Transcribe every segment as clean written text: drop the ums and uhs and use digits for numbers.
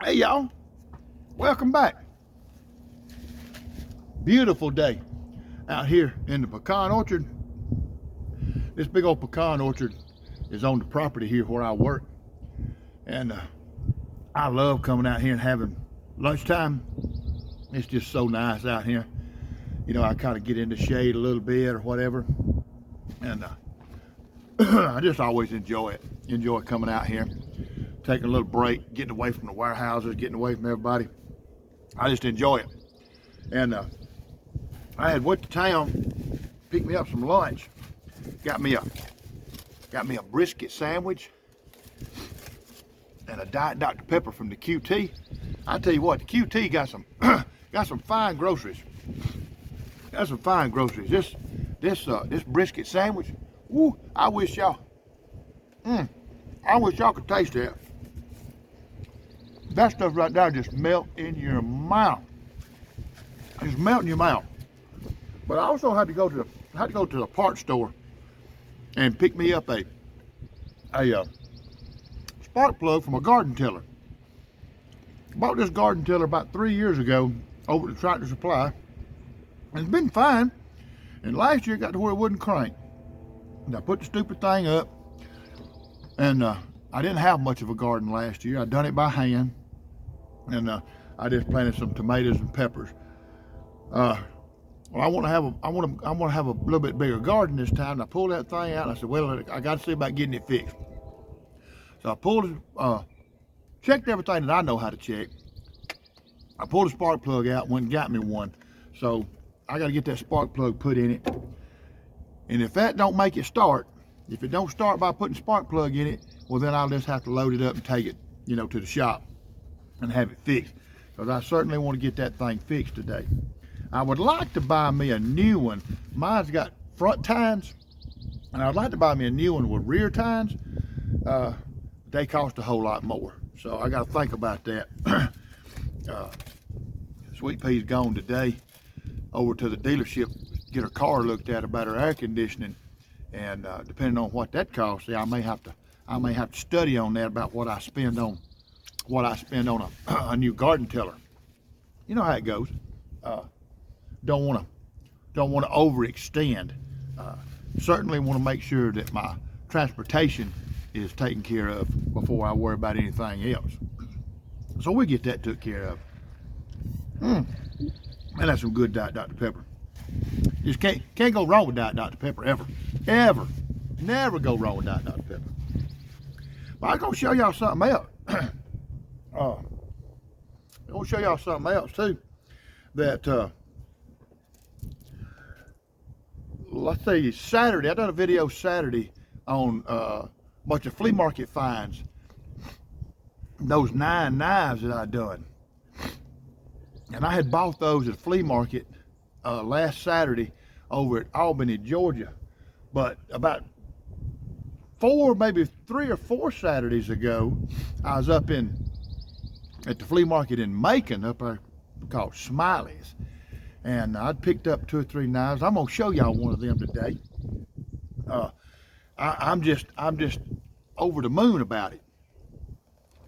Hey y'all, welcome back. Beautiful day out here in the pecan orchard. This big old pecan orchard is on the property here where I work. And I love coming out here and having lunchtime. It's just so nice out here. You know, I kind of get in the shade a little bit or whatever. And I just always enjoy it. Enjoy coming out here, taking a little break, getting away from the warehouses, getting away from everybody. I just enjoy it. And I had went to town, picked me up some lunch, got me a brisket sandwich and a Diet Dr. Pepper from the QT. I tell you what, the QT got some got some fine groceries. Got some fine groceries. This brisket sandwich, woo, I wish y'all could taste that. That stuff right there just melt in your mouth. Just melt in your mouth. But I also had to go to the parts store and pick me up a spark plug from a garden tiller. Bought this garden tiller about 3 years ago over at Tractor Supply. And it's been fine. And last year it got to where it wouldn't crank. And I put the stupid thing up. And I didn't have much of a garden last year. I done it by hand. And I just planted some tomatoes and peppers. Well, I want to have a little bit bigger garden this time. And I pulled that thing out and I said, well, I got to see about getting it fixed. So I pulled it, checked everything that I know how to check. I pulled the spark plug out, went and got me one. So I got to get that spark plug put in it. And if that don't make it start, if it don't start by putting spark plug in it, well then I'll just have to load it up and take it, you know, to the shop and have it fixed. Because I certainly want to get that thing fixed today. I would like to buy me a new one. Mine's got front tines, and I'd like to buy me a new one with rear tines. They cost a whole lot more. So I got to think about that. Sweet Pea's gone today over to the dealership, get her car looked at about her air conditioning. And depending on what that costs, I may have to study on that about what I spend on a new garden tiller. You know how it goes. Don't want to overextend. Certainly want to make sure that my transportation is taken care of before I worry about anything else. So we get that took care of. And that's some good Diet Dr. Pepper. Just can't go wrong with Diet Dr. Pepper ever. Never go wrong with Diet Dr. Pepper. But I'm gonna show y'all something else. I'm gonna show y'all something else too. That let's say Saturday, I done a video Saturday on a bunch of flea market finds. Those 9 knives that I done. And I had bought those at flea market last Saturday over at Albany, Georgia. But about 4, maybe 3 or 4 Saturdays ago, I was up at the flea market in Macon, up there called Smiley's. And I'd picked up 2 or 3 knives. I'm gonna show y'all one of them today. I'm just over the moon about it.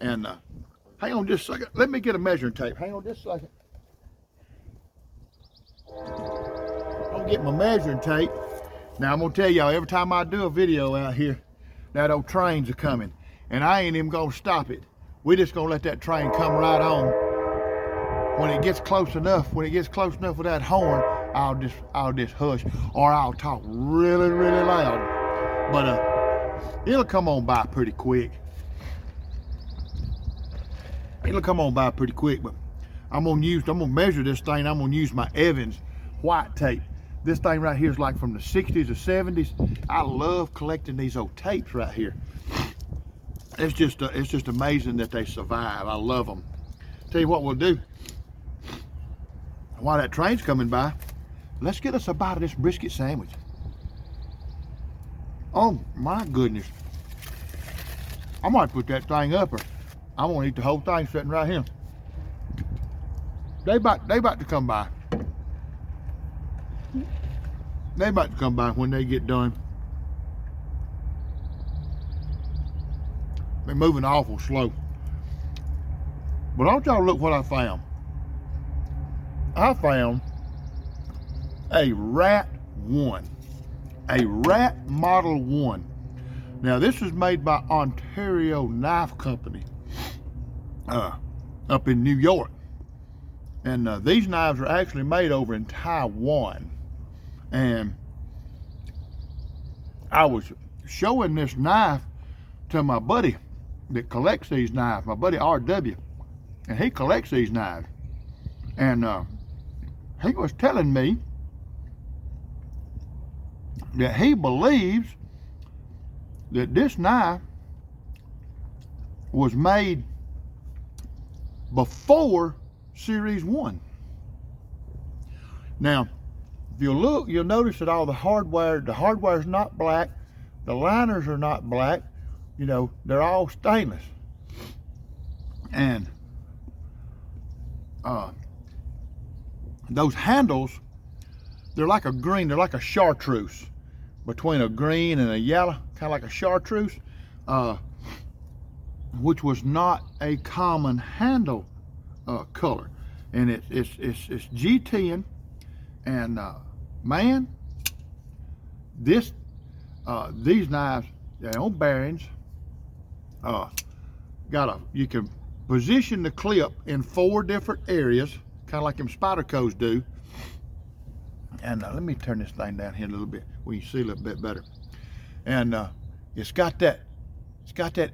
And hang on just a second. Let me get a measuring tape. Hang on just a second. I'm gonna get my measuring tape. Now I'm gonna tell y'all, every time I do a video out here, that old trains are coming. And I ain't even gonna stop it. We're just gonna let that train come right on. When it gets close enough with that horn, I'll just hush, or I'll talk really, really loud. But it'll come on by pretty quick. But I'm gonna measure this thing. I'm gonna use my Evans white tape. This thing right here is like from the 60s or 70s. I love collecting these old tapes right here. It's just amazing that they survive. I love them. Tell you what we'll do. While that train's coming by, let's get us a bite of this brisket sandwich. Oh my goodness. I might put that thing up, or I'm gonna eat the whole thing sitting right here. They about to come by. They about to come by when they get done. They're moving awful slow. But I want y'all to look what I found. I found a Rat 1. A Rat Model 1. Now, this is made by Ontario Knife Company up in New York. And these knives are actually made over in Taiwan. And I was showing this knife to my buddy that collects these knives, my buddy RW. And he collects these knives. And he was telling me that he believes that this knife was made before Series 1. Now, if you look, you'll notice that all the hardware is not black, the liners are not black, you know, they're all stainless. And those handles, they're like a green, they're like a chartreuse, between a green and a yellow, kind of like a chartreuse, which was not a common handle color. And it's G10, and man, these knives, they're on bearings. You can position the clip in 4 different areas, kind of like them Spydercos do. And let me turn this thing down here a little bit where you can see a little bit better. And it's got that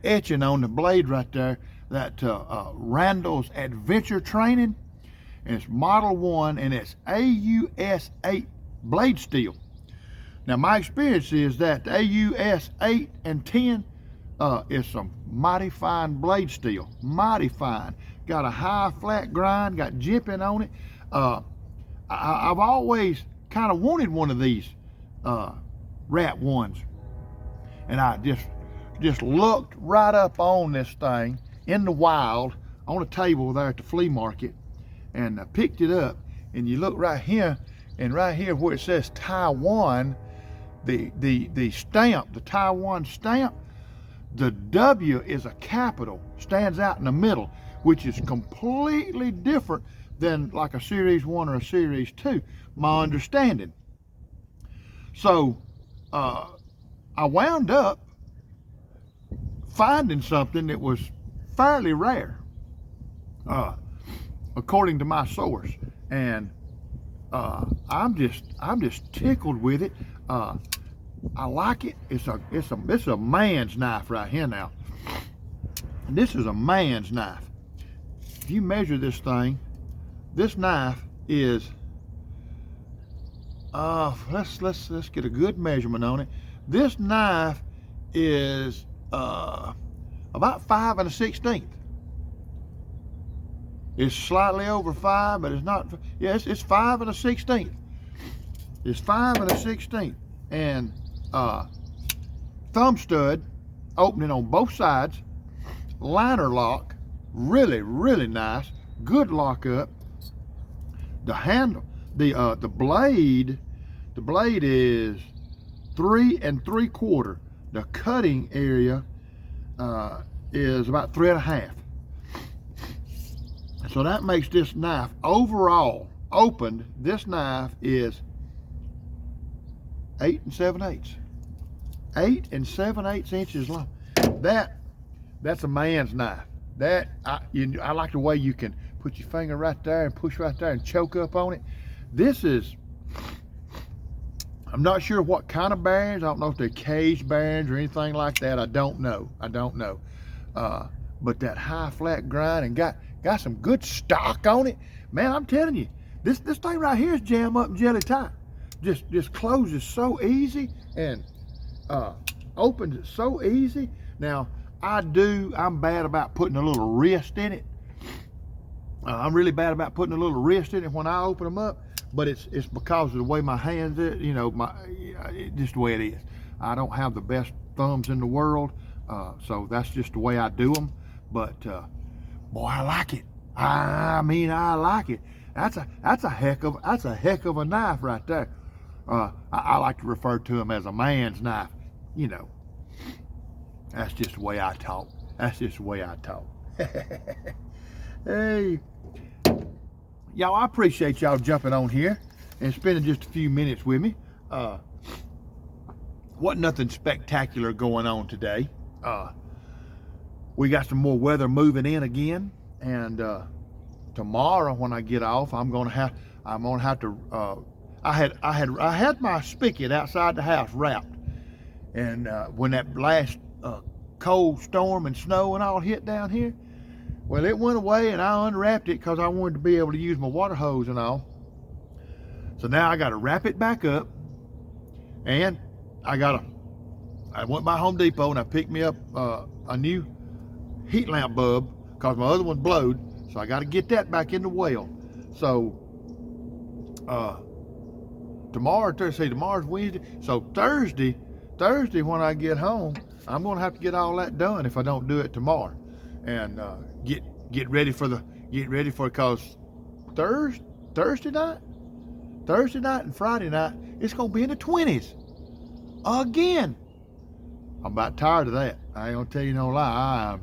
etching on the blade right there, that Randall's Adventure Training, and it's Model 1, and it's AUS 8 blade steel. Now, my experience is that the AUS 8 and 10 is some mighty fine blade steel, mighty fine. Got a high flat grind, got jimping on it. I've always kind of wanted one of these Rat 1s, and I just looked right up on this thing in the wild on a table there at the flea market, and I picked it up. And you look right here, and right here where it says Taiwan, the stamp, the Taiwan stamp, the W is a capital, stands out in the middle, which is completely different than like a Series 1 or a Series 2, my understanding. So I wound up finding something that was fairly rare, according to my source, and I'm just tickled with it. I like it. It's a man's knife right here now. This is a man's knife. If you measure this thing, this knife is let's get a good measurement on it. This knife is about 5 1/16. It's slightly over 5, but it's not. Yes, it's 5 1/16. It's 5 1/16, and thumb stud opening on both sides, liner lock, really nice, good lockup. The handle, the blade is 3 3/4. The cutting area is about 3 1/2. So that makes this knife overall opened. This knife is 8 7/8. 8 7/8 inches long. That's a man's knife. I like the way you can put your finger right there and push right there and choke up on it. This is, I'm not sure what kind of bearings. I don't know if they're cage bearings or anything like that. I don't know. But that high flat grind and got some good stock on it. Man, I'm telling you, this thing right here is jam up and jelly tight. Just closes so easy and opens it so easy. Now, I'm bad about putting a little wrist in it. I'm really bad about putting a little wrist in it when I open them up, but it's because of the way my hands are, just the way it is. I don't have the best thumbs in the world, so that's just the way I do them. But boy, I like it. I like it. That's a heck of a knife right there. I like to refer to them as a man's knife. That's just the way I talk. Hey, y'all, I appreciate y'all jumping on here and spending just a few minutes with me. Wasn't nothing spectacular going on today. We got some more weather moving in again, and tomorrow when I get off, I'm gonna have to. I had my spigot outside the house wrapped, and when that last cold storm and snow and all hit down here, well, it went away, and I unwrapped it because I wanted to be able to use my water hose and all. So now I got to wrap it back up, and I went by Home Depot and I picked me up a new heat lamp bulb because my other one blowed. So I got to get that back in the well. So tomorrow's Wednesday. So Thursday when I get home, I'm gonna have to get all that done if I don't do it tomorrow, and get ready for because Thursday night and Friday night it's gonna be in the 20s again. I'm about tired of that. I ain't gonna tell you no lie.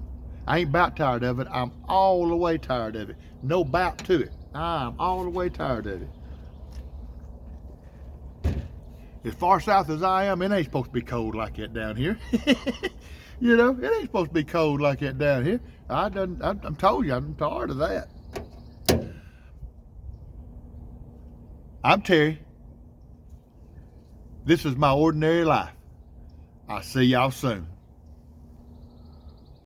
I ain't about tired of it. I'm all the way tired of it. No bout to it. I'm all the way tired of it. As far south as I am, it ain't supposed to be cold like that down here. You know, it ain't supposed to be cold like that down here. I'm told you, I'm tired of that. I'm Terry. This is my ordinary life. I'll see y'all soon.